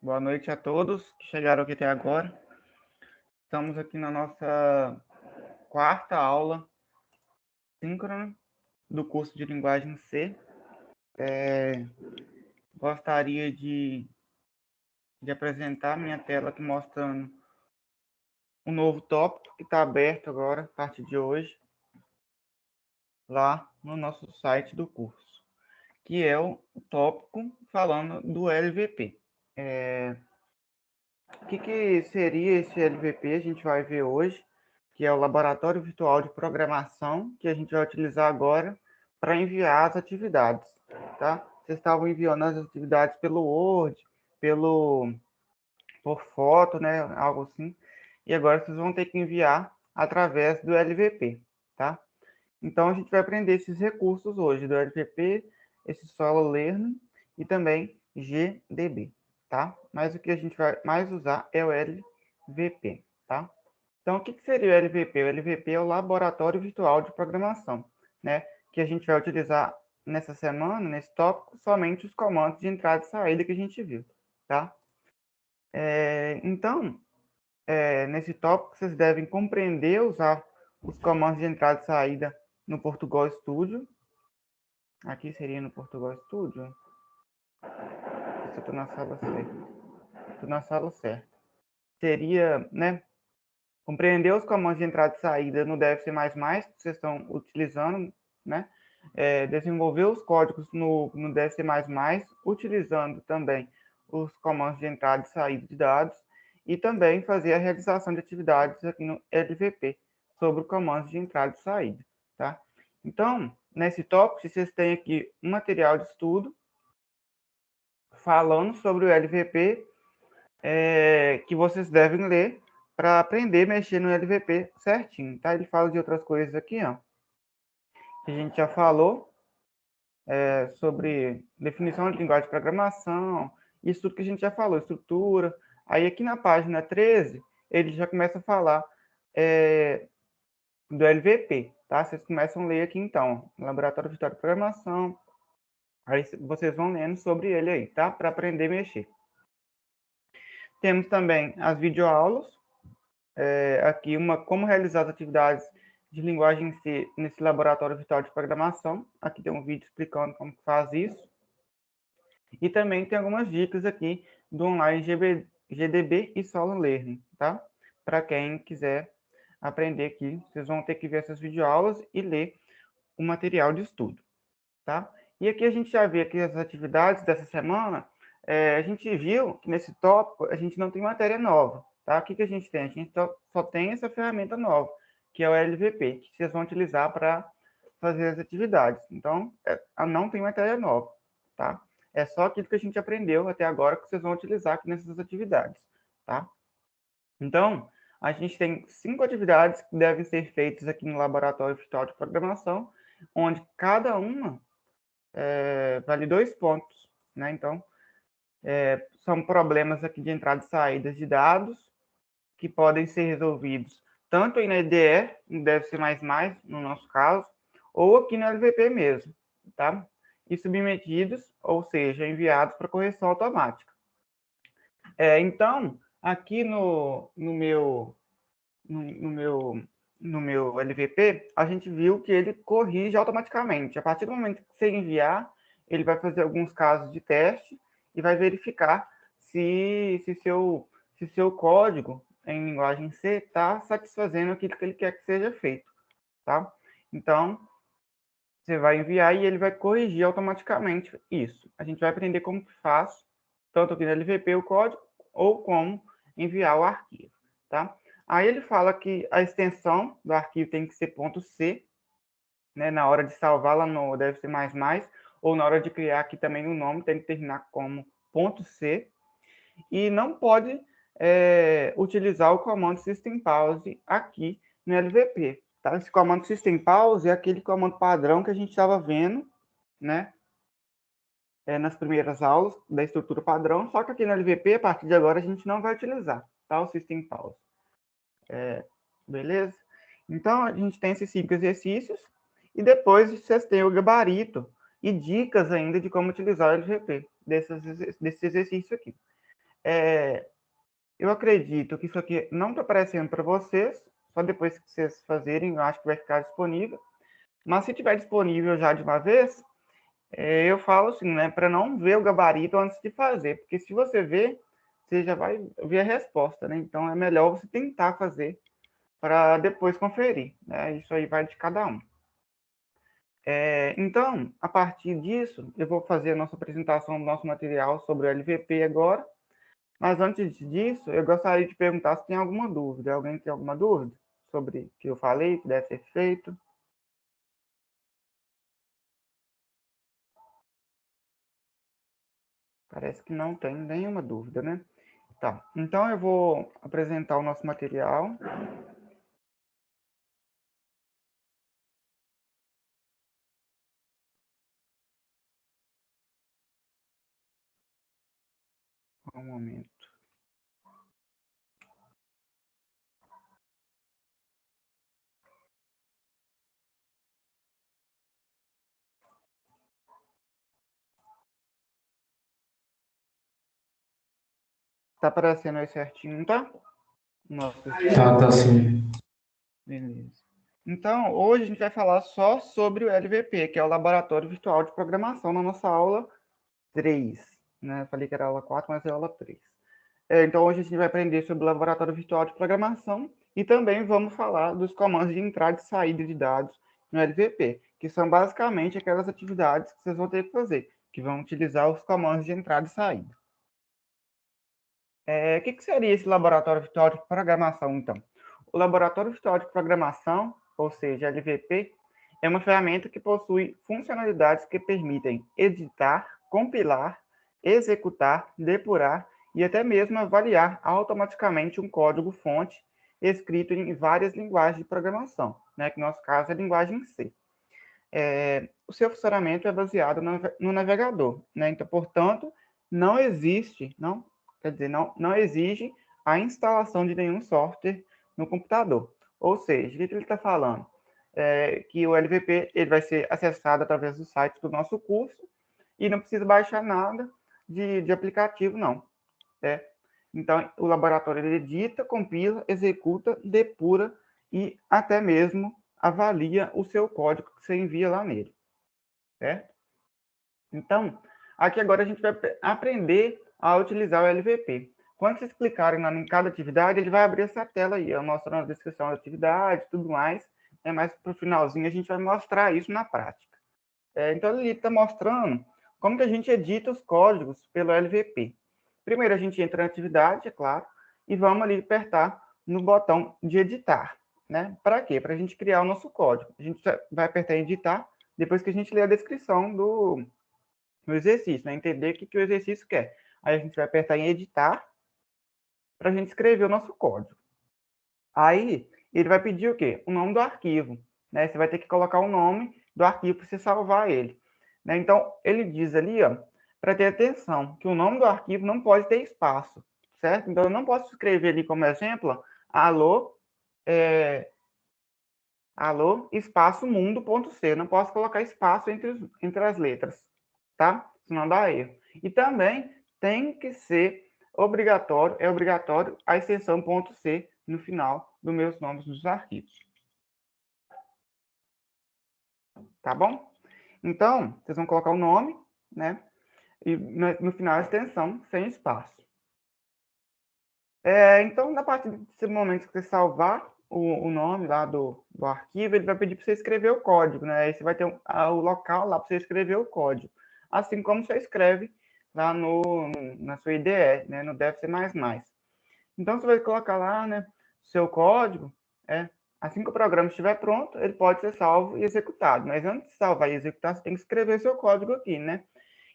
Boa noite a todos que chegaram aqui até agora. Estamos aqui na nossa quarta aula síncrona do curso de linguagem C. Gostaria de apresentar minha tela aqui mostrando um novo tópico que está aberto agora, a partir de hoje, lá no nosso site do curso, que é o tópico falando do LVP. O que seria esse LVP? A gente vai ver hoje, que é o Laboratório Virtual de Programação, que a gente vai utilizar agora para enviar as atividades, tá? Vocês estavam enviando as atividades pelo Word, por foto, né? Algo assim. E agora vocês vão ter que enviar através do LVP, tá? Então, a gente vai aprender esses recursos hoje do LVP, esse Solo Learning e também GDB, tá? Mas o que a gente vai mais usar é o LVP, tá? Então, o que seria o LVP? O LVP é o Laboratório Virtual de Programação, né? Que a gente vai utilizar nessa semana, nesse tópico, somente os comandos de entrada e saída que a gente viu, tá? Então, nesse tópico, vocês devem compreender usar os comandos de entrada e saída no Portugal Studio. Aqui seria no Portugal Studio. Se eu estou na sala certa. Estou na sala certa. Seria, né? Compreender os comandos de entrada e saída no DFC++, que vocês estão utilizando, né? Desenvolver os códigos no DFC++, utilizando também os comandos de entrada e saída de dados, e também fazer a realização de atividades aqui no LVP, sobre comandos de entrada e saída, tá? Então, nesse tópico, vocês têm aqui um material de estudo falando sobre o LVP, que vocês devem ler para aprender a mexer no LVP certinho, tá? Ele fala de outras coisas aqui, ó, que a gente já falou, sobre definição de linguagem de programação, isso tudo que a gente já falou, estrutura. Aí aqui na página 13, ele já começa a falar do LVP, tá? Vocês começam a ler aqui então, Laboratório Virtual de Programação, aí vocês vão lendo sobre ele aí, tá? Para aprender a mexer. Temos também as videoaulas, aqui como realizar as atividades de linguagem C nesse laboratório virtual de programação. Aqui tem um vídeo explicando como faz isso. E também tem algumas dicas aqui do online GDB e Solo Learning, tá? Para quem quiser aprender aqui, vocês vão ter que ver essas videoaulas e ler o material de estudo, tá? E aqui a gente já vê aqui as atividades dessa semana. A gente viu que nesse tópico a gente não tem matéria nova, tá? O que a gente tem? A gente só tem essa ferramenta nova, que é o LVP, que vocês vão utilizar para fazer as atividades. Então, não tem matéria nova, tá? É só aquilo que a gente aprendeu até agora que vocês vão utilizar aqui nessas atividades, tá? Então, a gente tem 5 atividades que devem ser feitas aqui no Laboratório Virtual de Programação, onde cada uma vale 2 pontos, né? Então, são problemas aqui de entrada e saída de dados que podem ser resolvidos tanto em IDE, no DFC++, no nosso caso, ou aqui no LVP mesmo, tá? E submetidos, ou seja, enviados para correção automática. Então, aqui no meu LVP, a gente viu que ele corrige automaticamente. A partir do momento que você enviar, ele vai fazer alguns casos de teste e vai verificar se seu código em linguagem C está satisfazendo aquilo que ele quer que seja feito, tá? Então, você vai enviar e ele vai corrigir automaticamente isso. A gente vai aprender como que faz, tanto aqui no LVP o código, ou como enviar o arquivo, tá? Aí ele fala que a extensão do arquivo tem que ser .c, né, na hora de salvar lá no DFC++, ou na hora de criar aqui também o nome, tem que terminar como .c, e não pode utilizar o comando system pause aqui no LVP, tá? Esse comando system pause é aquele comando padrão que a gente estava vendo, né, nas primeiras aulas da estrutura padrão, só que aqui no LVP, a partir de agora, a gente não vai utilizar, tá? O system pause. Beleza? Então, a gente tem esses 5 exercícios e depois vocês têm o gabarito e dicas ainda de como utilizar o LVP desse exercício aqui. Eu acredito que isso aqui não está aparecendo para vocês, só depois que vocês fazerem, eu acho que vai ficar disponível. Mas se tiver disponível já de uma vez, eu falo assim, né, para não ver o gabarito antes de fazer, porque se você ver, você já vai ver a resposta, né? Então é melhor você tentar fazer para depois conferir, né? Isso aí vai de cada um. Então, a partir disso, eu vou fazer a nossa apresentação do nosso material sobre o LVP agora. Mas antes disso, eu gostaria de perguntar se tem alguma dúvida. Alguém tem alguma dúvida sobre o que eu falei, que deve ser feito? Parece que não tem nenhuma dúvida, né? Tá, então eu vou apresentar o nosso material. Um momento. Tá aparecendo aí certinho, tá? Nossa, Tá sim. beleza. Então, hoje a gente vai falar só sobre o LVP, que é o Laboratório Virtual de Programação, na nossa aula 3. Né? Eu falei que era aula 4, mas é aula 3. Então, hoje a gente vai aprender sobre o Laboratório Virtual de Programação e também vamos falar dos comandos de entrada e saída de dados no LVP, que são basicamente aquelas atividades que vocês vão ter que fazer, que vão utilizar os comandos de entrada e saída. O que seria esse Laboratório Virtual de Programação, então? O Laboratório Virtual de Programação, ou seja, LVP, é uma ferramenta que possui funcionalidades que permitem editar, compilar, executar, depurar e até mesmo avaliar automaticamente um código-fonte escrito em várias linguagens de programação, né, que no nosso caso é a linguagem C. O seu funcionamento é baseado no navegador, né? Então, portanto, não existe, não exige a instalação de nenhum software no computador. Ou seja, o que ele está falando? Que o LVP ele vai ser acessado através do site do nosso curso e não precisa baixar nada de aplicativo, não. Então, o laboratório ele edita, compila, executa, depura e até mesmo avalia o seu código que você envia lá nele. Certo? Então, aqui agora a gente vai aprender a utilizar o LVP. Quando vocês clicarem lá em cada atividade, ele vai abrir essa tela aí, mostrando a descrição da atividade e tudo mais. Mas para o finalzinho a gente vai mostrar isso na prática. Então, ele está mostrando como que a gente edita os códigos pelo LVP. Primeiro, a gente entra na atividade, é claro, e vamos ali apertar no botão de editar. Né? Para quê? Para a gente criar o nosso código. A gente vai apertar em editar depois que a gente lê a descrição do exercício, né? Entender o que o exercício quer. Aí a gente vai apertar em editar para a gente escrever o nosso código. Aí ele vai pedir o quê? O nome do arquivo. Né? Você vai ter que colocar o nome do arquivo para você salvar ele. Né? Então, ele diz ali, para ter atenção, que o nome do arquivo não pode ter espaço, certo? Então, eu não posso escrever ali como exemplo, alô, alô, espaço mundo.c. Não posso colocar espaço entre as letras, tá? Senão dá erro. E também tem que ser obrigatório, é obrigatório a extensão .c no final dos meus nomes dos arquivos. Tá bom? Então, vocês vão colocar o nome, né? E no final a extensão, sem espaço. Então, na partir desse momento que você salvar o nome lá do arquivo, ele vai pedir para você escrever o código, né? Aí você vai ter o local lá para você escrever o código. Assim como você escreve lá na sua IDE, né? No Deve Ser Mais Mais. Então, você vai colocar lá, né? Seu código, assim que o programa estiver pronto, ele pode ser salvo e executado. Mas antes de salvar e executar, você tem que escrever seu código aqui, né?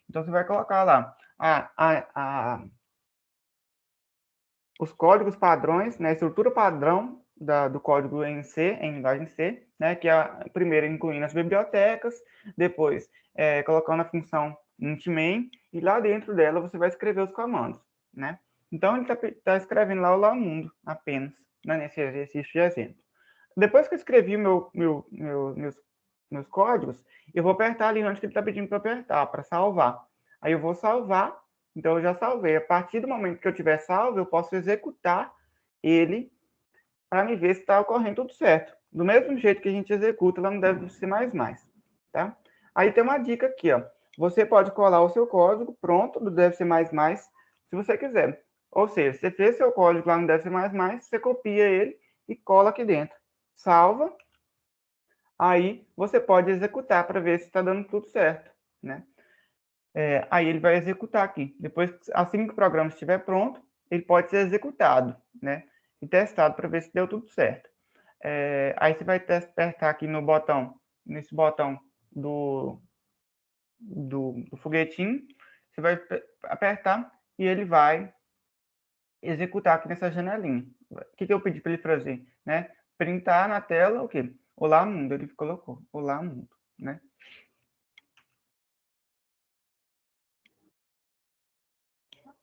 Então, você vai colocar lá os códigos padrões, né, a estrutura padrão do código em C, em linguagem C, né, que é primeiro incluindo as bibliotecas, depois colocando a função int_main, e lá dentro dela você vai escrever os comandos, né? Então, ele está escrevendo lá o lá mundo apenas, né, nesse exercício de exemplo. Depois que eu escrevi meus códigos, eu vou apertar ali onde ele está pedindo para apertar, para salvar. Aí eu vou salvar Então, eu já salvei. A partir do momento que eu tiver salvo, eu posso executar ele para me ver se está ocorrendo tudo certo. Do mesmo jeito que a gente executa lá no DevC++, tá? Aí tem uma dica aqui, ó. Você pode colar o seu código pronto do DevC++, se você quiser. Ou seja, você fez seu código lá no DevC++, você copia ele e cola aqui dentro. Salva. Aí você pode executar para ver se está dando tudo certo, né? Aí ele vai executar aqui. Depois, assim que o programa estiver pronto, ele pode ser executado, né? E testado para ver se deu tudo certo. Aí você vai apertar aqui no botão, nesse botão do foguetinho, você vai apertar e ele vai executar aqui nessa janelinha. O que eu pedi para ele fazer? Né? Printar na tela o quê? Olá mundo, ele colocou. Olá mundo, né?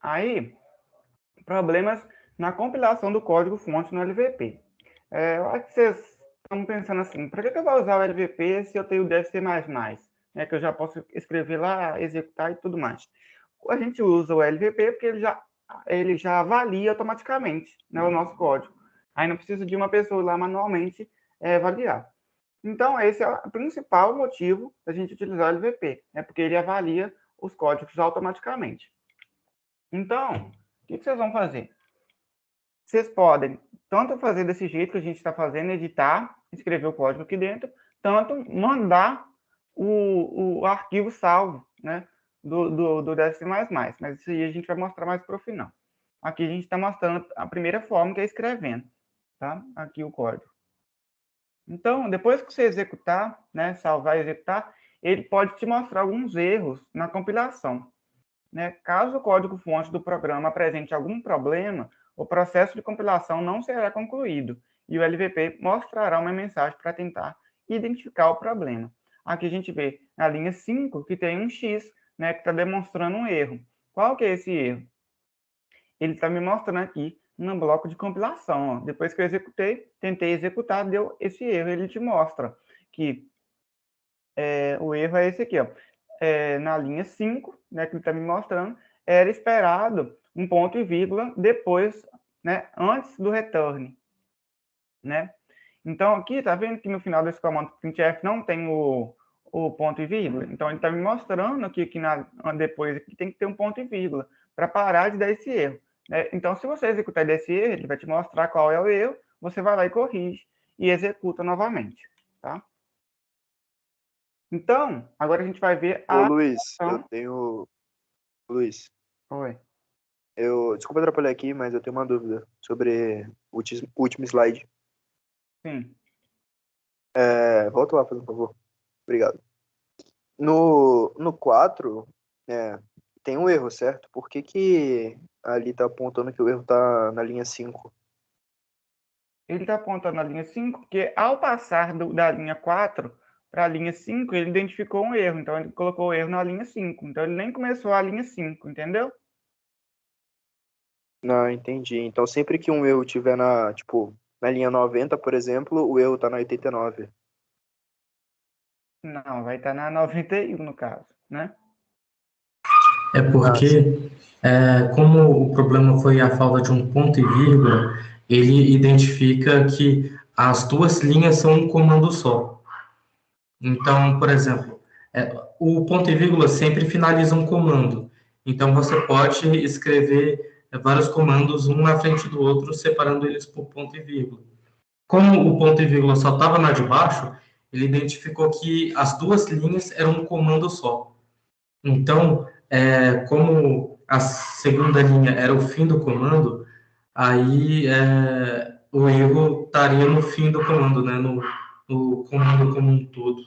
Aí, problemas na compilação do código-fonte no LVP. Eu acho que vocês estão pensando assim, para que eu vou usar o LVP se eu tenho o DFC++, né, que eu já posso escrever lá, executar e tudo mais. A gente usa o LVP porque ele já avalia automaticamente, né, o nosso código. Aí não precisa de uma pessoa lá manualmente avaliar. Então, esse é o principal motivo da gente utilizar o LVP, né, porque ele avalia os códigos automaticamente. Então, o que vocês vão fazer? Vocês podem tanto fazer desse jeito que a gente está fazendo, editar, escrever o código aqui dentro, tanto mandar o arquivo salvo, né, do DSC++, mas isso aí a gente vai mostrar mais para o final. Aqui a gente está mostrando a primeira forma, que é escrevendo, tá? Aqui o código. Então, depois que você executar, né, salvar e executar, ele pode te mostrar alguns erros na compilação, né? Caso o código-fonte do programa apresente algum problema, o processo de compilação não será concluído e o LVP mostrará uma mensagem para tentar identificar o problema. Aqui a gente vê na linha 5 que tem um X, né, que está demonstrando um erro. Qual que é esse erro? Ele está me mostrando aqui no bloco de compilação. Ó. Depois que eu executei, tentei executar, deu esse erro. Ele te mostra que o erro é esse aqui, ó. Na linha 5, né, que ele está me mostrando, era esperado um ponto e vírgula depois, né, antes do return, né? Então, aqui, tá vendo que no final desse comando printf não tem o ponto e vírgula? Então, ele está me mostrando aqui que depois aqui tem que ter um ponto e vírgula para parar de dar esse erro. Né? Então, se você executar desse erro, ele vai te mostrar qual é o erro, você vai lá e corrige e executa novamente, tá? Então, agora a gente vai ver Ô, Luiz, eu aplicação. tenho... Luiz, Oi. desculpa atrapalhar aqui, mas eu tenho uma dúvida sobre o último slide. Sim. Volta lá, por favor. Obrigado. No 4, tem um erro, certo? Por que ali tá apontando que o erro tá na linha 5? Ele está apontando a linha 5, porque ao passar da linha 4 para a linha 5, ele identificou um erro. Então, ele colocou o erro na linha 5. Então, ele nem começou a linha 5, entendeu? Não, entendi. Então, sempre que um erro tiver na linha 90, por exemplo, o erro tá na 89. Não, vai estar na 91, no caso, né? É porque, como o problema foi a falta de um ponto e vírgula, ele identifica que as duas linhas são um comando só. Então, por exemplo, o ponto e vírgula sempre finaliza um comando. Então, você pode escrever vários comandos, um na frente do outro, separando eles por ponto e vírgula. Como o ponto e vírgula só estava na de baixo, ele identificou que as duas linhas eram um comando só. Então, como a segunda linha era o fim do comando, aí o erro estaria no fim do comando, né? No comando como um todo.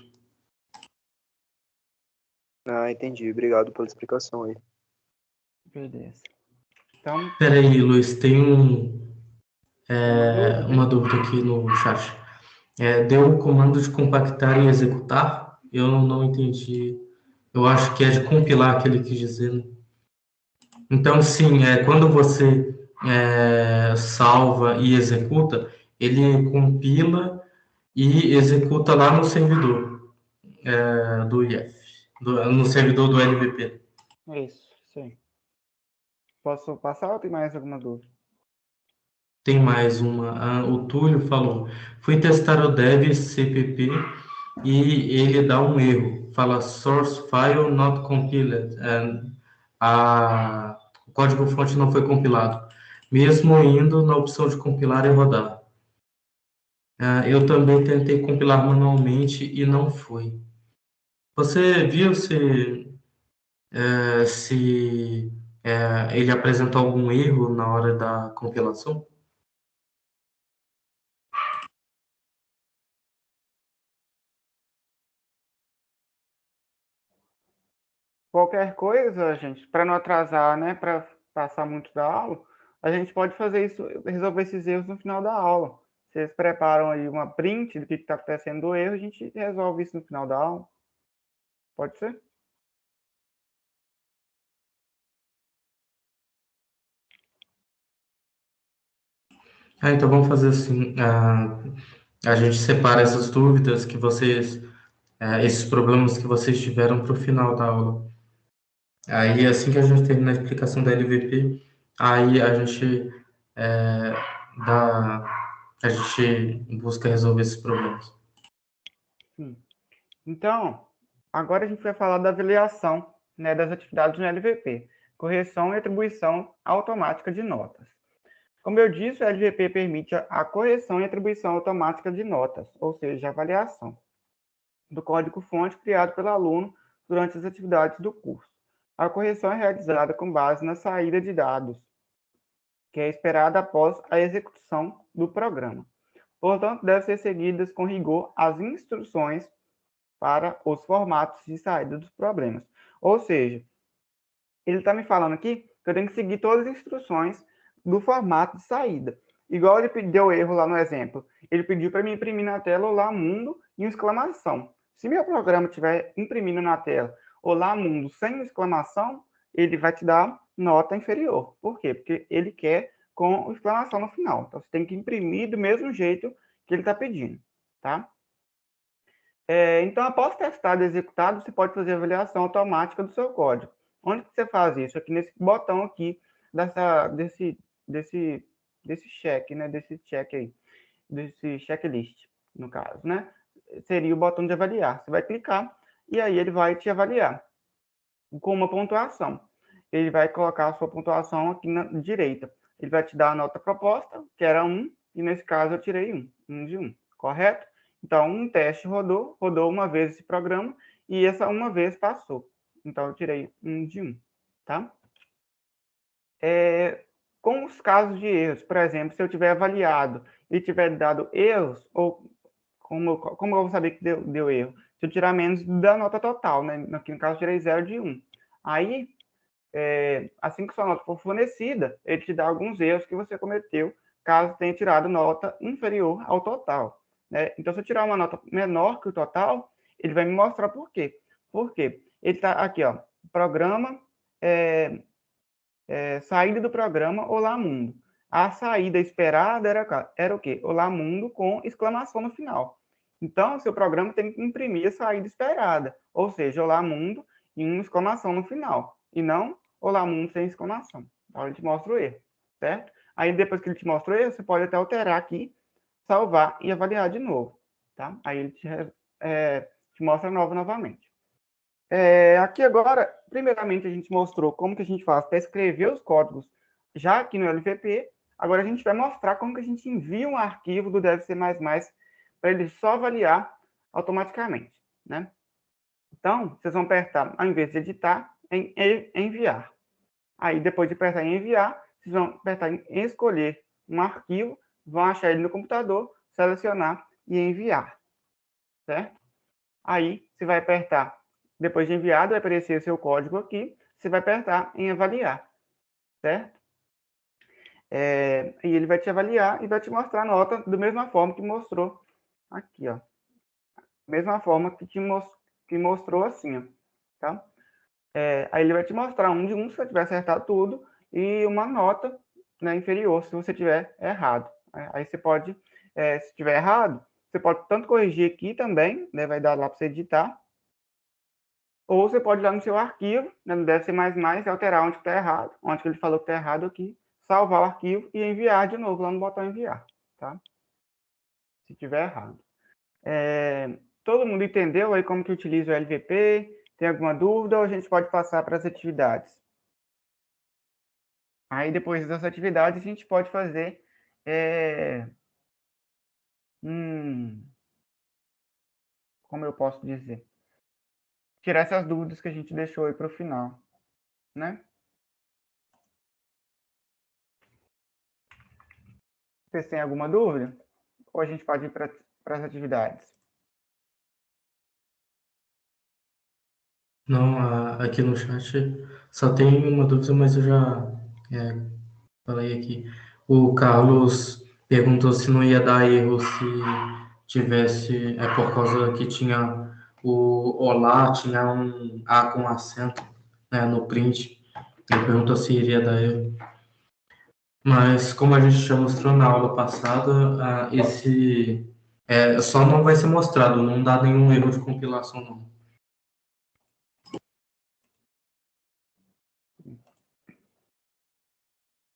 Ah, entendi. Obrigado pela explicação aí. Beleza. Então, Peraí, Luiz, tem uma dúvida aqui no chat. Deu o comando de compactar e executar? Eu não entendi. Eu acho que é de compilar que ele quis dizer, né? Então, sim, quando você salva e executa, ele compila e executa lá no servidor do IF, no servidor do LVP. isso, sim. Posso passar ou tem mais alguma dúvida? Tem mais uma. O Túlio falou: fui testar o dev CPP e ele dá um erro. Fala source file not compiled. O código-fonte não foi compilado, mesmo indo na opção de compilar e rodar. Eu também tentei compilar manualmente e não foi. Você viu se ele apresentou algum erro na hora da compilação? Qualquer coisa, gente, para não atrasar, né, para passar muito da aula, a gente pode fazer isso, resolver esses erros no final da aula. Vocês preparam aí uma print do que está acontecendo do erro, a gente resolve isso no final da aula. Pode ser? Então vamos fazer assim. A gente separa essas dúvidas que vocês, esses problemas que vocês tiveram para o final da aula. Aí, assim que a gente terminar a explicação da LVP, aí é, a gente busca resolver esses problemas. Sim. Então, agora a gente vai falar da avaliação, né, das atividades no LVP, correção e atribuição automática de notas. Como eu disse, o LVP permite a correção e atribuição automática de notas, ou seja, avaliação, do código-fonte criado pelo aluno durante as atividades do curso. A correção é realizada com base na saída de dados, que é esperada após a execução do programa. Portanto, devem ser seguidas com rigor as instruções para os formatos de saída dos problemas. Ou seja, ele está me falando aqui que eu tenho que seguir todas as instruções do formato de saída. Igual ele deu erro lá no exemplo. Ele pediu para me imprimir na tela Olá Mundo e uma exclamação. Se meu programa estiver imprimindo na tela Olá Mundo sem uma exclamação, ele vai te dar nota inferior. Por quê? Porque ele quer com exclamação no final. Então, você tem que imprimir do mesmo jeito que ele está pedindo. Tá? Então, após testado e executado, você pode fazer a avaliação automática do seu código. Onde que você faz isso? Aqui nesse botão aqui, desse check, né? Desse check aí, desse checklist, no caso, né? Seria o botão de avaliar. Você vai clicar e aí ele vai te avaliar com uma pontuação. Ele vai colocar a sua pontuação aqui na direita. Ele vai te dar a nota proposta, que era 1, e nesse caso eu tirei 1 de 1, correto? Então, um teste rodou uma vez esse programa, e essa uma vez passou. Então, eu tirei 1 de 1, tá? Com os casos de erros, por exemplo, se eu tiver avaliado e tiver dado erros, ou como eu vou saber que deu erro? Se eu tirar menos da nota total, né? Aqui no caso, eu tirei 0 de 1. Aí, assim que sua nota for fornecida, ele te dá alguns erros que você cometeu, caso tenha tirado nota inferior ao total. Né? Então, se eu tirar uma nota menor que o total, ele vai me mostrar por quê. Por quê? Ele está aqui, ó, programa, saída do programa Olá Mundo. A saída esperada era o quê? Olá Mundo com exclamação no final. Então, seu programa tem que imprimir a saída esperada, ou seja, Olá Mundo e uma exclamação no final, e não Olá Mundo sem exclamação. Então, ele te mostra o erro, certo? Aí, depois que ele te mostra o erro, você pode até alterar aqui, salvar e avaliar de novo, tá? Aí ele te mostra novamente. Aqui agora, primeiramente, a gente mostrou como que a gente faz para escrever os códigos já aqui no LVP. Agora a gente vai mostrar como que a gente envia um arquivo do DevC++ para ele só avaliar automaticamente, né? Então, vocês vão apertar, ao invés de editar, em enviar. Aí, depois de apertar em enviar, vocês vão apertar em escolher um arquivo, vão achar ele no computador, selecionar e enviar, certo? Aí, você vai apertar, depois de enviado, vai aparecer o seu código aqui, você vai apertar em avaliar, certo? E ele vai te avaliar e vai te mostrar a nota da mesma forma que mostrou aqui, ó. Mesma forma que mostrou assim, ó, tá? Aí ele vai te mostrar 1 de 1 se você tiver acertado tudo e uma nota, né, inferior se você tiver errado. Aí você pode, se tiver errado, você pode tanto corrigir aqui também, né, vai dar lá para você editar, ou você pode ir lá no seu arquivo, né, no deve ser mais, e alterar onde está errado, onde que ele falou que está errado aqui, salvar o arquivo e enviar de novo lá no botão enviar, tá? Se tiver errado. Todo mundo entendeu aí como que utiliza o LVP? Tem alguma dúvida ou a gente pode passar para as atividades? Aí depois das atividades a gente pode fazer como eu posso dizer? Tirar essas dúvidas que a gente deixou aí para o final, né? Vocês têm alguma dúvida? Ou a gente pode ir para as atividades? Não, aqui no chat só tem uma dúvida, mas eu já falei aqui. O Carlos perguntou se não ia dar erro se tivesse, por causa que tinha o olá, tinha um A com acento, né, no print. Ele perguntou se iria dar erro. Mas, como a gente já mostrou na aula passada, esse só não vai ser mostrado, não dá nenhum erro de compilação, não.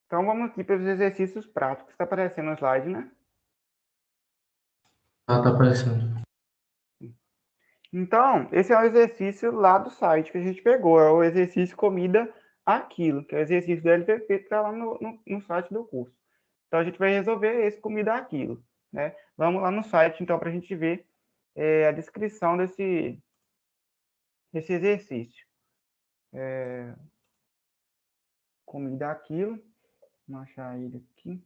Então, vamos aqui para os exercícios práticos. Está aparecendo no slide, né? Tá aparecendo. Então, esse é o exercício lá do site que a gente pegou. É o exercício comida aquilo, que é o exercício do LVP que está lá no site do curso. Então, a gente vai resolver esse comida aquilo, né? Vamos lá no site, então, para a gente ver a descrição desse exercício. Comida aquilo. Vamos achar ele aqui.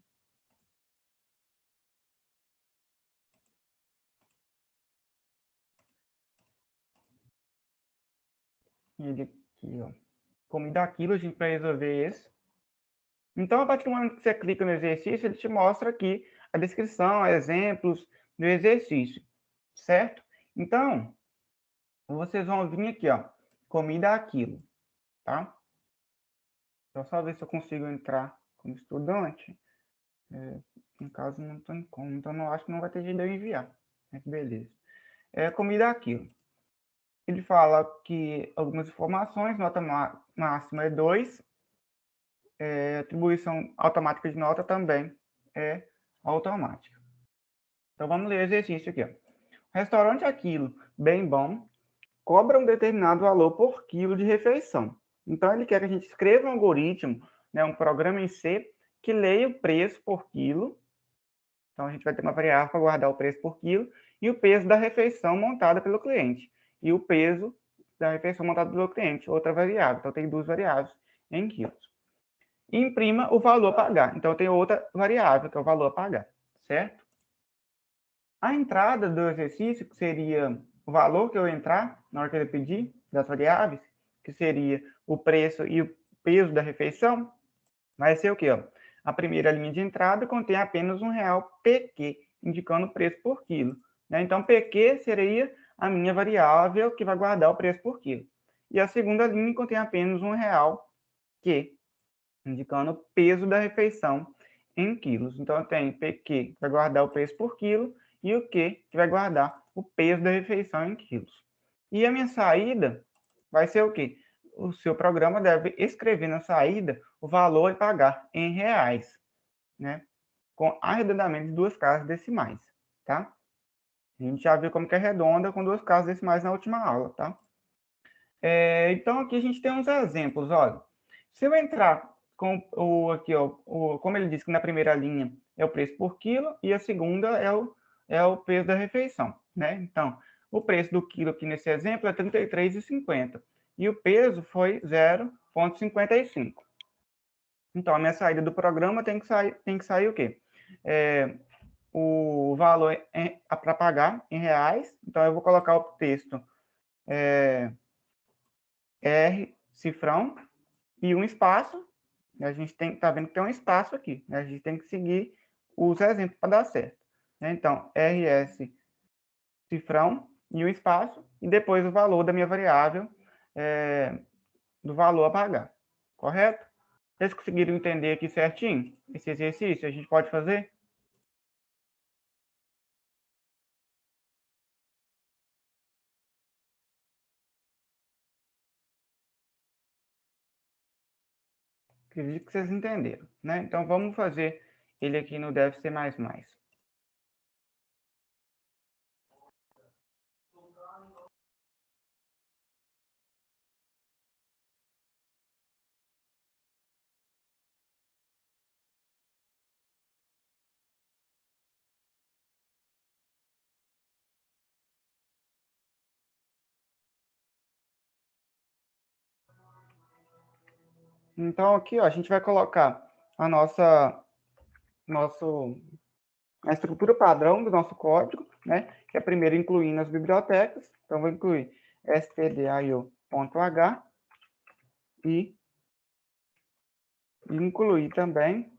Ele aqui, ó. Comida aquilo, a gente vai resolver esse. Então, a partir do momento que você clica no exercício, ele te mostra aqui a descrição, exemplos do exercício, certo? Então, vocês vão vir aqui, ó, comida aquilo, tá? Então, só ver se eu consigo entrar como estudante. No caso, não tem como, então não acho que não vai ter jeito de eu enviar. Beleza. Comida aquilo. Ele fala que algumas informações, nota máxima é 2, atribuição automática de nota também é automática. Então, vamos ler o exercício aqui. Ó. Restaurante aquilo, bem bom, cobra um determinado valor por quilo de refeição. Então, ele quer que a gente escreva um algoritmo, né, um programa em C, que leia o preço por quilo. Então, a gente vai ter uma variável para guardar o preço por quilo e o peso da refeição montada pelo cliente. E o peso da refeição montada pelo cliente, outra variável. Então, tem duas variáveis em quilos. E imprima o valor a pagar. Então, tem outra variável, que é o valor a pagar, certo? A entrada do exercício, que seria o valor que eu entrar na hora que ele pedir, das variáveis, que seria o preço e o peso da refeição, vai ser o quê? Ó? A primeira linha de entrada contém apenas R$1 PQ, indicando o preço por quilo. Né? Então, PQ seria a minha variável que vai guardar o preço por quilo. E a segunda linha contém apenas R$1 Q, indicando o peso da refeição em quilos. Então, eu tenho PQ, que vai guardar o preço por quilo, e o Q, que vai guardar o peso da refeição em quilos. E a minha saída vai ser o quê? O seu programa deve escrever na saída o valor a pagar em reais, né? Com arredondamento de 2 casas decimais, tá? A gente já viu como que é redonda com 2 casas decimais na última aula, tá? Então, aqui a gente tem uns exemplos, olha. Se eu entrar com aqui, ó, como ele disse que na primeira linha é o preço por quilo e a segunda é o peso da refeição, né? Então, o preço do quilo aqui nesse exemplo é R$ 33,50 e o peso foi 0,55. Então, a minha saída do programa tem que sair o quê? O valor para pagar em reais. Então, eu vou colocar o texto R, cifrão, e um espaço. A gente tá vendo que tem um espaço aqui. Né? A gente tem que seguir os exemplos para dar certo. Então, RS, cifrão, e um espaço, e depois o valor da minha variável, do valor a pagar. Correto? Vocês conseguiram entender aqui certinho esse exercício? A gente pode fazer? Acredito que vocês entenderam, né? Então, vamos fazer ele aqui no deve ser mais. Então, aqui, ó, a gente vai colocar a a estrutura padrão do nosso código, né? Que é primeiro incluindo as bibliotecas. Então, vou incluir stdio.h e incluir também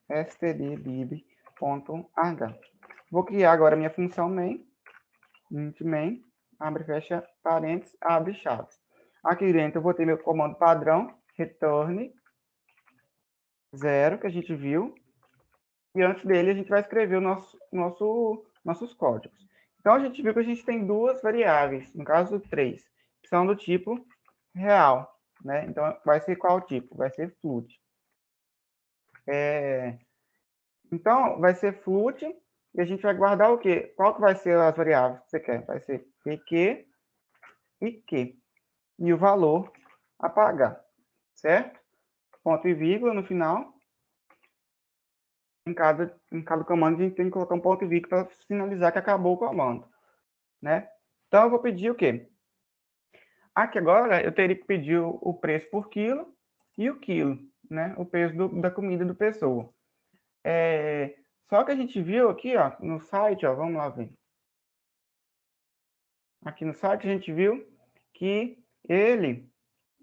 stdlib.h. Vou criar agora minha função main, int main, abre e fecha parênteses, abre chaves. Aqui dentro eu vou ter meu comando padrão, return 0, que a gente viu. E antes dele a gente vai escrever nossos códigos. Então a gente viu que a gente tem duas variáveis, no caso 3, que são do tipo real, né? Então vai ser qual tipo? Vai ser float. Então vai ser float e a gente vai guardar o quê? Qual que vai ser as variáveis que você quer? Vai ser pq e q. E o valor a pagar, certo? Ponto e vírgula no final. Em cada comando, a gente tem que colocar um ponto e vírgula para sinalizar que acabou o comando, né? Então, eu vou pedir o quê? Aqui agora, eu teria que pedir o preço por quilo e o quilo, né? O peso da comida do pessoa. Só que a gente viu aqui, ó, no site, ó, vamos lá ver. Aqui no site, a gente viu que ele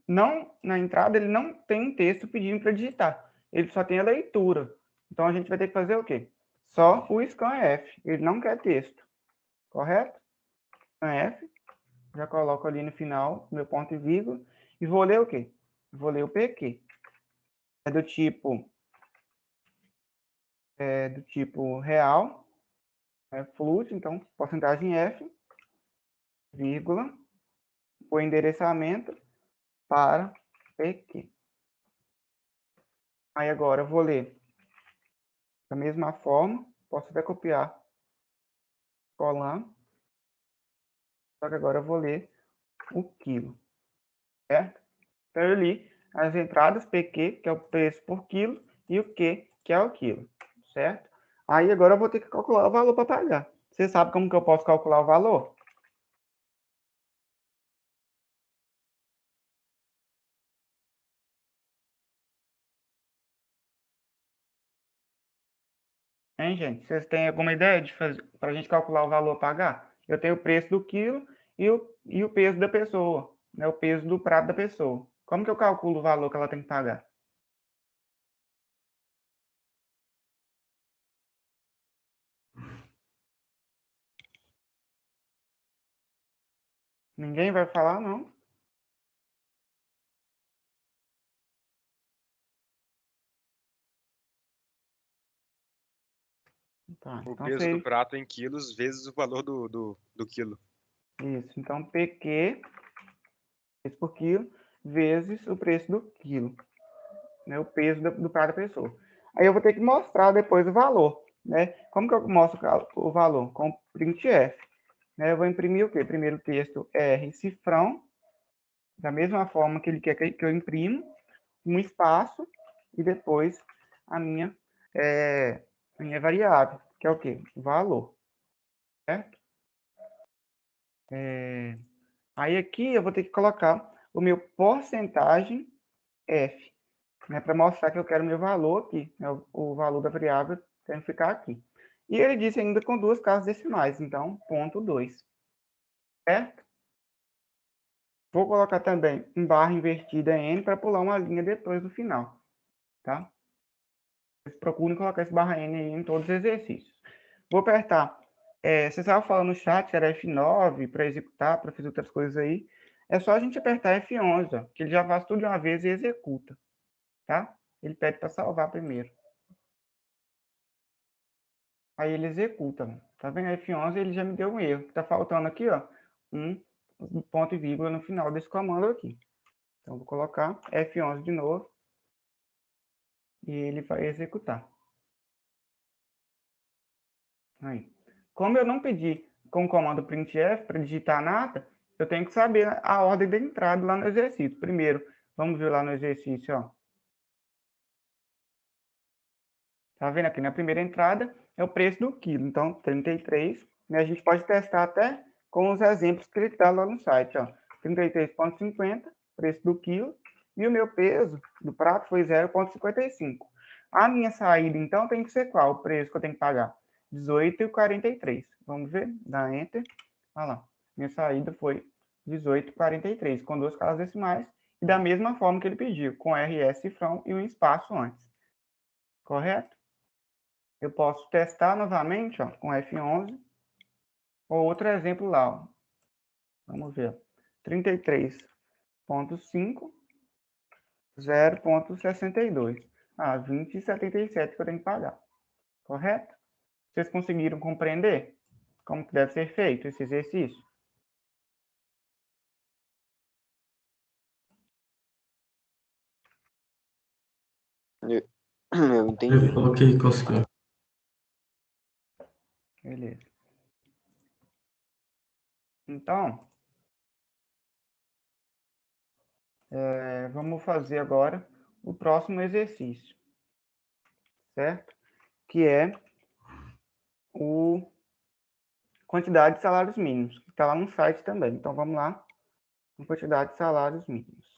não, na entrada, ele não tem um texto pedindo para digitar. Ele só tem a leitura. Então, a gente vai ter que fazer o quê? Só o scanf. Ele não quer texto. Correto? Scanf. Já coloco ali no final, meu ponto e vírgula. E vou ler o quê? Vou ler o PQ. É do tipo real. É float, então, porcentagem F, vírgula, o endereçamento para PQ. Aí agora eu vou ler da mesma forma. Posso até copiar, colar. Só que agora eu vou ler o quilo, certo? Então eu li as entradas PQ, que é o preço por quilo, e o Q, que é o quilo, certo? Aí agora eu vou ter que calcular o valor para pagar. Você sabe como que eu posso calcular o valor? Hein, gente? Vocês têm alguma ideia de fazer para a gente calcular o valor a pagar? Eu tenho o preço do quilo e o peso da pessoa, né? O peso do prato da pessoa. Como que eu calculo o valor que ela tem que pagar? Ninguém vai falar, não? Tá, O então peso do prato em quilos vezes o valor do quilo. isso. Então, PQ, preço por quilo, vezes o preço do quilo, né? O peso do prato da pessoa. Aí eu vou ter que mostrar depois o valor, né? Como que eu mostro o valor? Com printf. Né? Eu vou imprimir o quê? Primeiro o texto R cifrão, da mesma forma que ele quer que eu imprimo, um espaço e depois a minha variável, que é o quê? O valor, certo? Aí aqui eu vou ter que colocar o meu porcentagem F, né, para mostrar que eu quero o meu valor aqui, né, o valor da variável tem que ficar aqui. E ele disse ainda com duas casas decimais, então, ponto 2, certo? Vou colocar também em barra invertida N para pular uma linha depois do final, tá? Vocês procurem colocar esse barra N aí em todos os exercícios. Vou apertar. Você estava falando no chat que era F9 para executar, para fazer outras coisas aí. É só a gente apertar F11, ó, que ele já faz tudo de uma vez e executa, tá? Ele pede para salvar primeiro. Aí ele executa. Tá vendo? F11 ele já me deu um erro. Tá faltando aqui, ó, um ponto e vírgula no final desse comando aqui. Então, vou colocar F11 de novo e ele vai executar. Aí. Como eu não pedi com o comando printf para digitar nada, eu tenho que saber a ordem da entrada lá no exercício. Primeiro, vamos ver lá no exercício, ó. Tá vendo aqui? Na primeira entrada é o preço do quilo. Então, 33. Né? A gente pode testar até com os exemplos que ele dá lá no site, ó. 33,50, preço do quilo. E o meu peso do prato foi 0,55. A minha saída, então, tem que ser qual? O preço que eu tenho que pagar? 18,43. Vamos ver? Dá Enter. Olha lá. Minha saída foi 18,43, com 2 casas decimais. E da mesma forma que ele pediu, com RS cifrão e um espaço antes. Correto? Eu posso testar novamente, ó, com F11. Ou outro exemplo lá, ó. Vamos ver. 33,5, 0,62. 20,77 que eu tenho que pagar. Correto? Vocês conseguiram compreender como que deve ser feito esse exercício? Eu entendi. Ele falou que conseguiu. Beleza. Então, vamos fazer agora o próximo exercício, certo? Que é o quantidade de salários mínimos, que está lá no site também. Então, vamos lá, com quantidade de salários mínimos.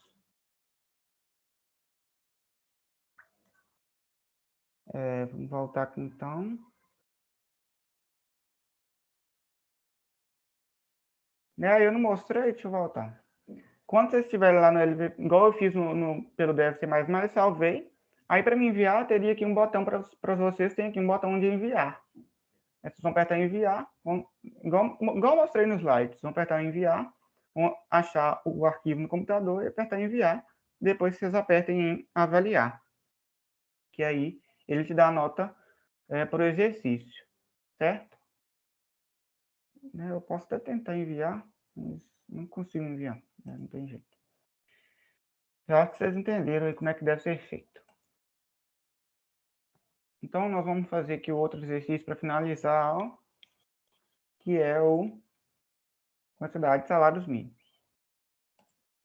Vamos voltar aqui, então. Eu não mostrei, deixa eu voltar. Quando vocês estiverem lá no LV, igual eu fiz pelo DFC++, salvei. Aí, para me enviar, teria aqui um botão para vocês, tem aqui um botão de enviar. Vocês vão apertar em enviar, igual eu mostrei nos slides, vão apertar em enviar, vão achar o arquivo no computador e apertar em enviar. Depois vocês apertem em avaliar, que aí ele te dá a nota para o exercício, certo? Eu posso até tentar enviar, mas não consigo enviar, não tem jeito. Já acho que vocês entenderam aí como é que deve ser feito. Então, nós vamos fazer aqui o outro exercício para finalizar a aula, que é o quantidade de salários mínimos.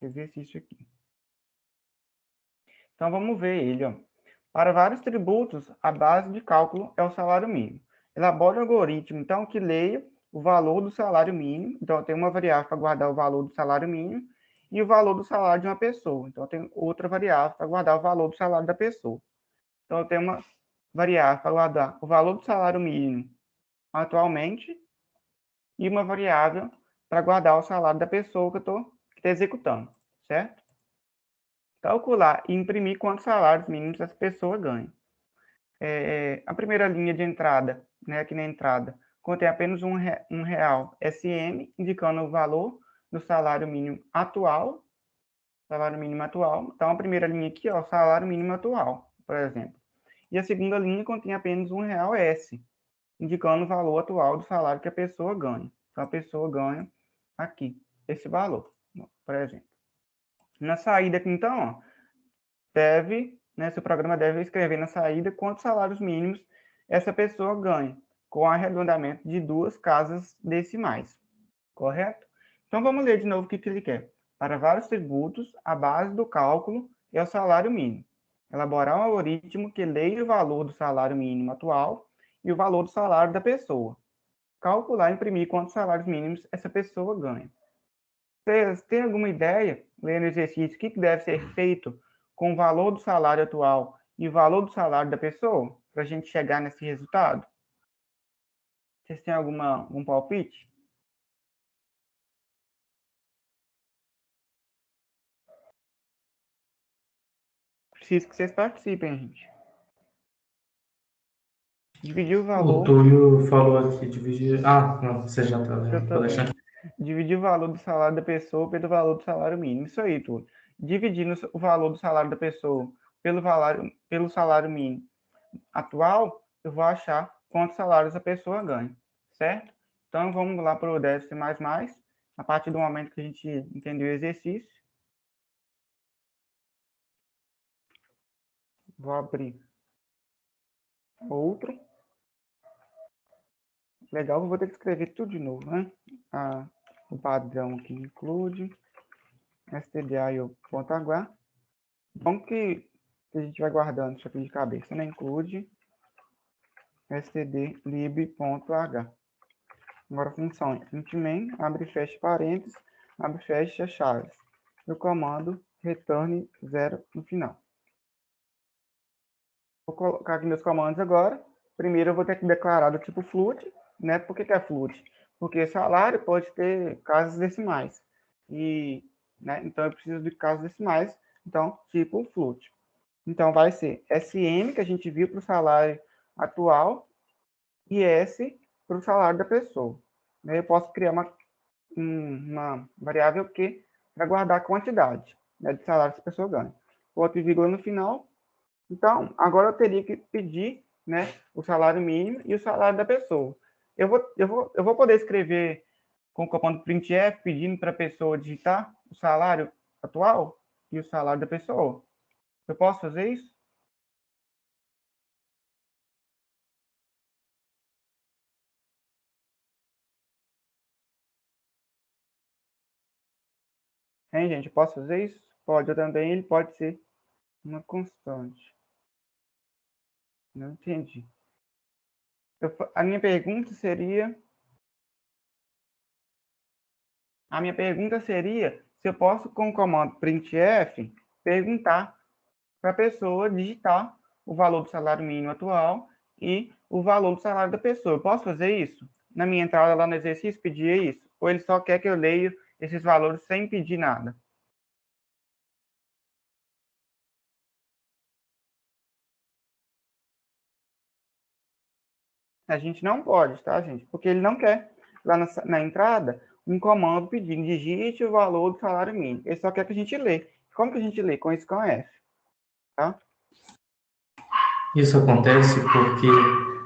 Exercício aqui. Então, vamos ver ele. Ó. Para vários tributos, a base de cálculo é o salário mínimo. Elabore um algoritmo, então, que leia o valor do salário mínimo. Então, eu tenho uma variável para guardar o valor do salário mínimo e o valor do salário de uma pessoa. Então, eu tenho outra variável para guardar o valor do salário da pessoa. Então, eu tenho uma variável para guardar o valor do salário mínimo atualmente e uma variável para guardar o salário da pessoa que está executando, certo? Calcular e imprimir quantos salários mínimos essa pessoa ganha. A primeira linha de entrada, né, aqui na entrada, contém apenas um real SM, indicando o valor do salário mínimo atual. Então, a primeira linha aqui é o salário mínimo atual, por exemplo. E a segunda linha contém apenas um real S, indicando o valor atual do salário que a pessoa ganha. Então, a pessoa ganha aqui esse valor, por exemplo. Na saída aqui, então, ó, seu programa deve escrever na saída quantos salários mínimos essa pessoa ganha, com arredondamento de 2 casas decimais. Correto? Então, vamos ler de novo o que ele quer. Para vários tributos, a base do cálculo é o salário mínimo. Elaborar um algoritmo que leia o valor do salário mínimo atual e o valor do salário da pessoa. Calcular e imprimir quantos salários mínimos essa pessoa ganha. Vocês têm alguma ideia, lendo o exercício, o que deve ser feito com o valor do salário atual e o valor do salário da pessoa, para a gente chegar nesse resultado? Vocês têm algum palpite? Preciso que vocês participem, gente. Dividir o valor... O Túlio falou aqui, dividir... Ah, não, você já está lendo. Vou deixar. Dividir o valor do salário da pessoa pelo valor do salário mínimo. Isso aí, Túlio. Dividindo o valor do salário da pessoa pelo salário mínimo atual, eu vou achar quantos salários a pessoa ganha, certo? Então, vamos lá para o DFC++, a partir do momento que a gente entendeu o exercício. Vou abrir outro. Legal, eu vou ter que escrever tudo de novo, né? O padrão aqui include stdio.h. Bom que a gente vai guardando isso aqui de cabeça, né? Include stdlib.h. Agora a função intmain, abre e fecha parênteses, abre e fecha chaves. E o comando return 0 no final. Vou colocar aqui meus comandos agora. Primeiro eu vou ter que declarar do tipo float, né? Por que é float? Porque salário pode ter casas decimais. Né? Então eu preciso de casas decimais, então tipo float. Então vai ser SM, que a gente viu para o salário atual, e S para o salário da pessoa. Eu posso criar uma variável Q para guardar a quantidade, né, de salário que a pessoa ganha. Outro vírgula no final. Então, agora eu teria que pedir, né, o salário mínimo e o salário da pessoa. Eu vou poder escrever com o comando printf pedindo para a pessoa digitar o salário atual e o salário da pessoa. Eu posso fazer isso? Hein, gente? Eu posso fazer isso? Pode. Eu também. Ele pode ser uma constante. Não entendi. A minha pergunta seria... se eu posso, com o comando printf, perguntar para a pessoa digitar o valor do salário mínimo atual e o valor do salário da pessoa. Eu posso fazer isso? Na minha entrada lá no exercício, pedia isso? Ou ele só quer que eu leia esses valores sem pedir nada? A gente não pode, tá, gente? Porque ele não quer, lá na entrada, um comando pedindo digite o valor do salário mínimo. Ele só quer que a gente lê. Como que a gente lê? Com scanf, tá? Isso acontece porque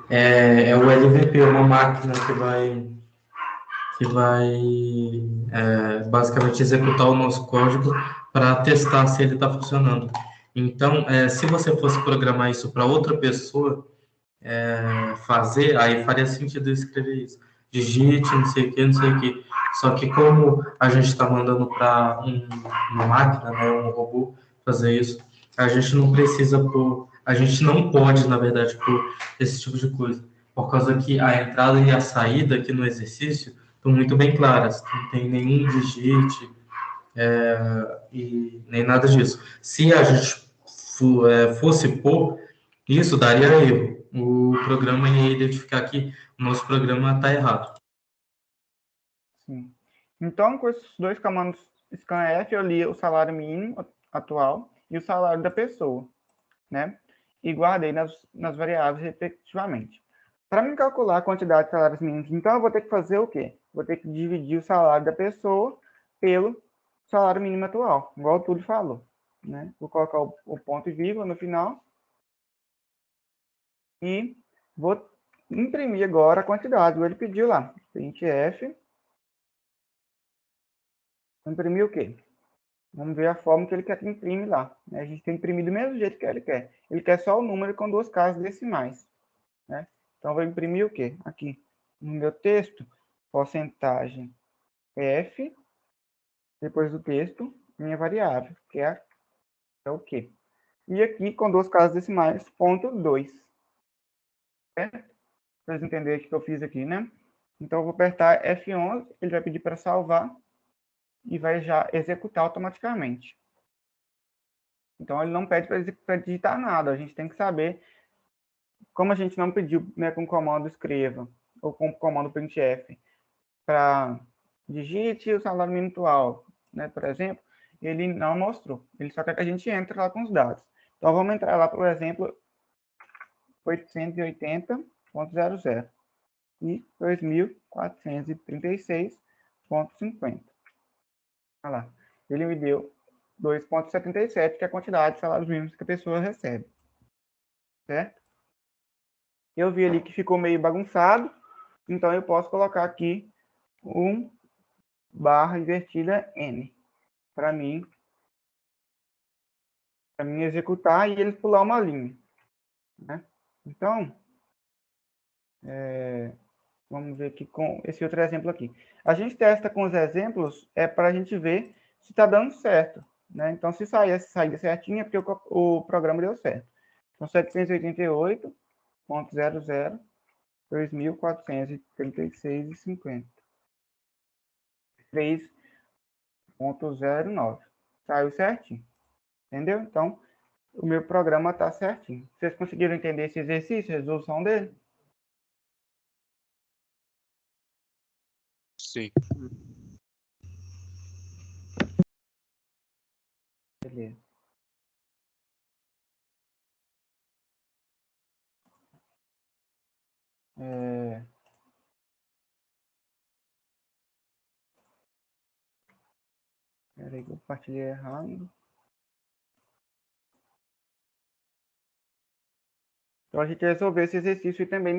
é o LVP, uma máquina que vai basicamente executar o nosso código para testar se ele está funcionando. Então, se você fosse programar isso para outra pessoa fazer, aí faria sentido eu escrever isso. Digite, não sei o que, não sei o que. Só que como a gente está mandando para uma máquina, né, um robô fazer isso, a gente não precisa pôr, a gente não pode, na verdade, pôr esse tipo de coisa. Por causa que a entrada e a saída aqui no exercício estão muito bem claras. Não tem nenhum digite e nem nada disso. Se a gente fosse pôr, isso daria erro. O programa ia identificar que o nosso programa está errado. Sim. Então, com esses dois comandos scanf, eu li o salário mínimo atual e o salário da pessoa, né? E guardei nas variáveis respectivamente. Para me calcular a quantidade de salários mínimos, então eu vou ter que fazer o quê? Vou ter que dividir o salário da pessoa pelo salário mínimo atual, igual o Túlio falou, né? Vou colocar o ponto e vírgula no final e vou imprimir agora a quantidade. Ele pediu lá, printf, imprimir o quê? Vamos ver a forma que ele quer que imprime lá. A gente tem que imprimir do mesmo jeito que ele quer. Ele quer só o número com duas casas decimais, né? Então, eu vou imprimir o quê? Aqui, no meu texto, porcentagem F, depois do texto, minha variável, que é o quê? E aqui, com duas casas decimais, ponto 2. Certo? Para vocês entenderem o que eu fiz aqui, né? Então, eu vou apertar F11, ele vai pedir para salvar e vai já executar automaticamente. Então, ele não pede para digitar nada. A gente tem que saber, como a gente não pediu, né, com o comando escreva ou com o comando printf para digite o salário mínimo atual, né, por exemplo, ele não mostrou. Ele só quer que a gente entre lá com os dados. Então, vamos entrar lá, por exemplo, 880.00 e 2.436.50. Olha lá. Ele me deu 2,77, que é a quantidade de salários mínimos que a pessoa recebe. Certo? Eu vi ali que ficou meio bagunçado, então eu posso colocar aqui um barra invertida N, para mim para mim executar e ele pular uma linha, né? Então, vamos ver aqui com esse outro exemplo aqui. A gente testa com os exemplos para a gente ver se está dando certo, né? Então, se sair essa saída certinha, é porque o programa deu certo. Então, 788.00, 2.436,50. 3.09. Saiu certinho. Entendeu? Então, o meu programa está certinho. Vocês conseguiram entender esse exercício, a resolução dele? Sim. Beleza. Peraí que eu compartilhei errado. Então, a gente resolveu esse exercício também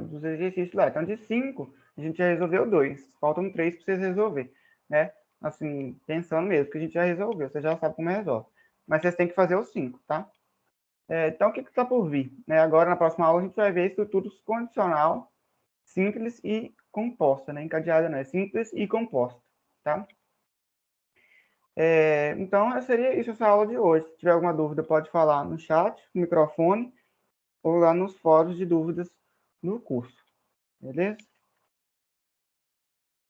dos exercícios lá. Então, de 5, a gente já resolveu 2. Faltam 3 para vocês resolver, né? Assim, pensando mesmo que a gente já resolveu. Você já sabe como resolve. Mas vocês têm que fazer os 5, tá? Então, o que está por vir? Agora, na próxima aula, a gente vai ver estrutura condicional, simples e composta, né? Encadeada, né? Simples e composta, tá? Então, seria isso essa aula de hoje. Se tiver alguma dúvida, pode falar no chat, no microfone, ou lá nos fóruns de dúvidas no curso. Beleza?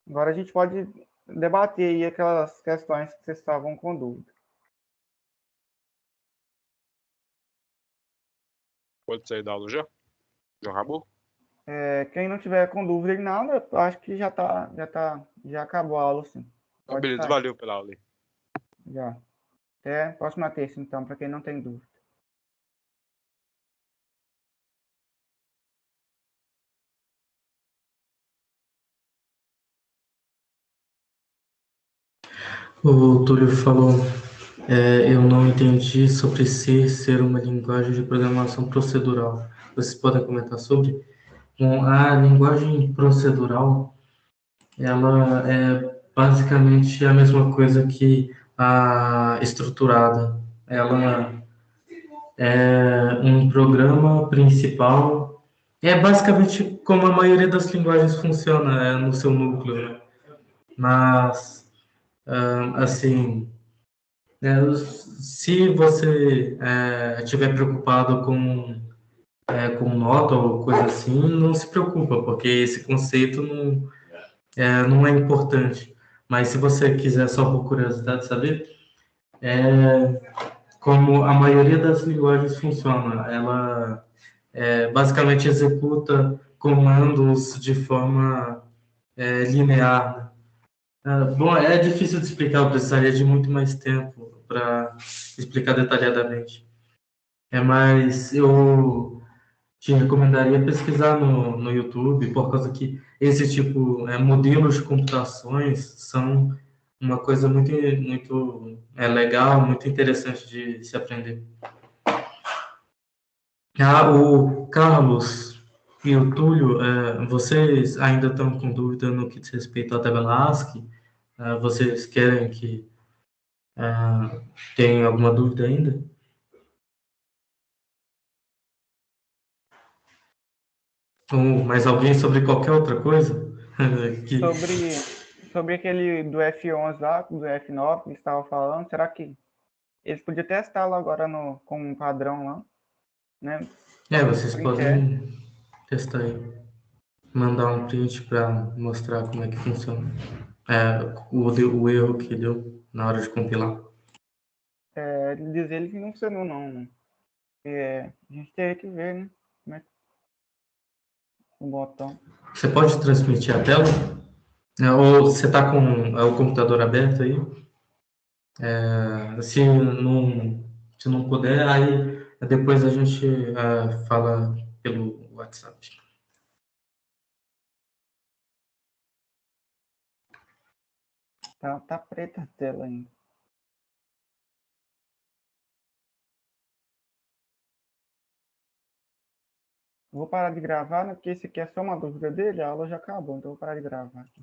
Agora a gente pode debater aí aquelas questões que vocês estavam com dúvida. Pode sair da aula já? Já acabou? Quem não tiver com dúvida em nada, eu acho que já acabou a aula, sim. Então, Pode beleza, sair. valeu pela aula aí. Já. Até a próxima terça, então, para quem não tem dúvida. O Túlio falou, eu não entendi sobre C ser uma linguagem de programação procedural. Vocês podem comentar sobre? Bom, a linguagem procedural, ela é basicamente a mesma coisa que a estruturada. Ela é um programa principal. É basicamente como a maioria das linguagens funciona, no seu núcleo, né? Mas, assim, se você estiver preocupado com nota ou coisa assim, não se preocupa, porque esse conceito não é importante. Mas se você quiser só por curiosidade saber, como a maioria das linguagens funciona, ela basicamente executa comandos de forma linear. Bom, é difícil de explicar, eu precisaria de muito mais tempo para explicar detalhadamente. Mas eu te recomendaria pesquisar no YouTube, por causa que esse tipo, modelos de computações são uma coisa muito, muito legal, muito interessante de se aprender. O Carlos e o Túlio, vocês ainda estão com dúvida no que diz respeito à tabela ASCII? Vocês querem que tenham alguma dúvida ainda? Ou mais alguém sobre qualquer outra coisa? que... Sobre aquele do F11 lá, do F9 que eles estavam falando, será que eles podiam testá-lo agora com um padrão lá, né? vocês Print podem testar aí. Mandar um print para mostrar como é que funciona. O erro que deu na hora de compilar. Diz ele que não funcionou, não. A gente teria que ver, né? Como é que o botão. Você pode transmitir a tela? Ou você está com o computador aberto aí? Se não puder, aí depois a gente fala pelo WhatsApp. Tá preta a tela ainda. Vou parar de gravar, né? Porque esse aqui é só uma dúvida dele, a aula já acabou, então eu vou parar de gravar aqui.